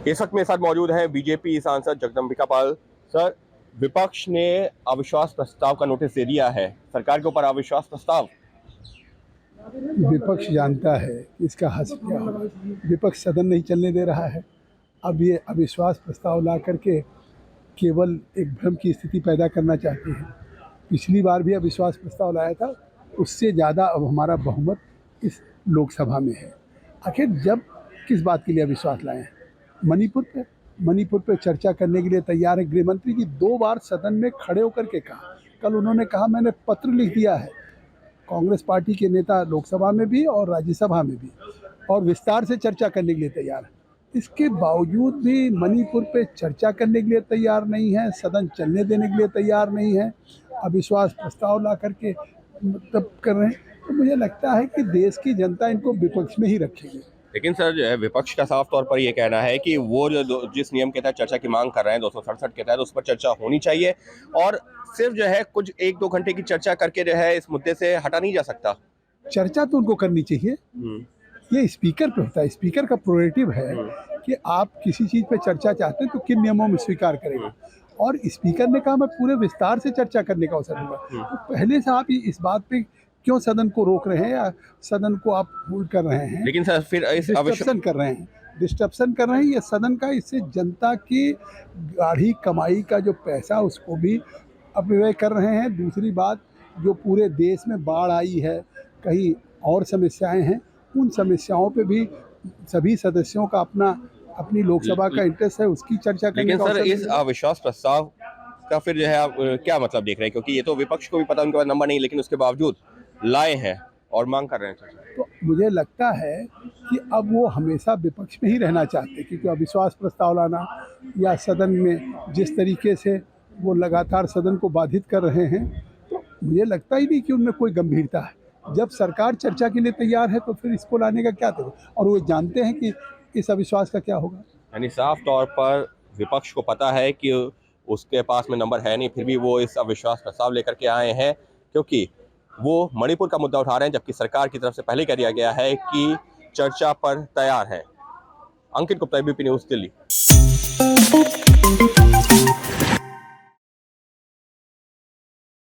इस वक्त मेरे साथ मौजूद हैं बीजेपी सांसद जगदम्बिका पाल। सर, विपक्ष ने अविश्वास प्रस्ताव का नोटिस दे दिया है सरकार के ऊपर। अविश्वास प्रस्ताव विपक्ष जानता है कि इसका हल क्या होगा। विपक्ष सदन नहीं चलने दे रहा है। अब ये अविश्वास प्रस्ताव ला करके केवल एक भ्रम की स्थिति पैदा करना चाहते हैं। पिछली बार भी अविश्वास प्रस्ताव लाया था, उससे ज़्यादा अब हमारा बहुमत इस लोकसभा में है। आखिर जब किस बात के लिए अविश्वास लाए हैं? मणिपुर पे चर्चा करने के लिए तैयार है। गृह मंत्री जी 2 बार सदन में खड़े होकर के कहा, कल उन्होंने कहा मैंने पत्र लिख दिया है कांग्रेस पार्टी के नेता लोकसभा में भी और राज्यसभा में भी, और विस्तार से चर्चा करने के लिए तैयार है। इसके बावजूद भी मणिपुर पे चर्चा करने के लिए तैयार नहीं है, सदन चलने देने के लिए तैयार नहीं है, अविश्वास प्रस्ताव ला करके मतलब कर रहे हैं। तो मुझे लगता है कि देश की जनता इनको विपक्ष में ही रखेगी। लेकिन सर, जो है विपक्ष का साफ तौर पर ये कहना है कि वो जो जिस नियम के तहत चर्चा की मांग कर रहे हैं 267 के तहत, उस पर चर्चा होनी चाहिए और सिर्फ जो है कुछ 1-2 घंटे की चर्चा करके जो है इस मुद्दे से हटा नहीं जा सकता। चर्चा तो उनको करनी चाहिए। ये स्पीकर पे होता है, स्पीकर का प्रोरेटिव है कि आप किसी चीज़ पे चर्चा चाहते हैं तो किन नियमों में स्वीकार करेंगे। और स्पीकर ने कहा मैं पूरे विस्तार से चर्चा करने का अवसर दूंगा। तो पहले से आप इस बात पे क्यों सदन को रोक रहे हैं या सदन को आप होल्ड कर रहे हैं? लेकिन सर फिर इस डिस्टर्प्शन कर रहे हैं ये सदन का। इससे जनता की गाढ़ी कमाई का जो पैसा उसको भी अपव्यय कर रहे हैं। दूसरी बात, जो पूरे देश में बाढ़ आई है, कहीं और समस्याएं हैं, उन समस्याओं पे भी सभी सदस्यों का अपनी लोकसभा का इंटरेस्ट है, उसकी चर्चा करने लेकिन का सर इस अविश्वास प्रस्ताव का फिर जो है आप क्या मतलब देख रहे हैं? क्योंकि ये तो विपक्ष को भी पता उनके पास नंबर नहीं, लेकिन उसके बावजूद लाए हैं और मांग कर रहे हैं। तो मुझे लगता है कि अब वो हमेशा विपक्ष में ही रहना चाहते, क्योंकि अविश्वास प्रस्ताव लाना या सदन में जिस तरीके से वो लगातार सदन को बाधित कर रहे हैं, तो मुझे लगता ही नहीं कि उनमें कोई गंभीरता है। जब सरकार चर्चा के लिए तैयार है तो फिर इसको लाने का क्या तरीका? और वो जानते हैं कि इस अविश्वास का क्या होगा। यानी साफ तौर पर विपक्ष को पता है कि उसके पास में नंबर है नहीं, फिर भी वो इस अविश्वास प्रस्ताव लेकर के आए हैं, क्योंकि वो मणिपुर का मुद्दा उठा रहे हैं, जबकि सरकार की तरफ से पहले कह दिया गया है कि चर्चा पर तैयार है। अंकित गुप्ता, एबीपी न्यूज़, दिल्ली।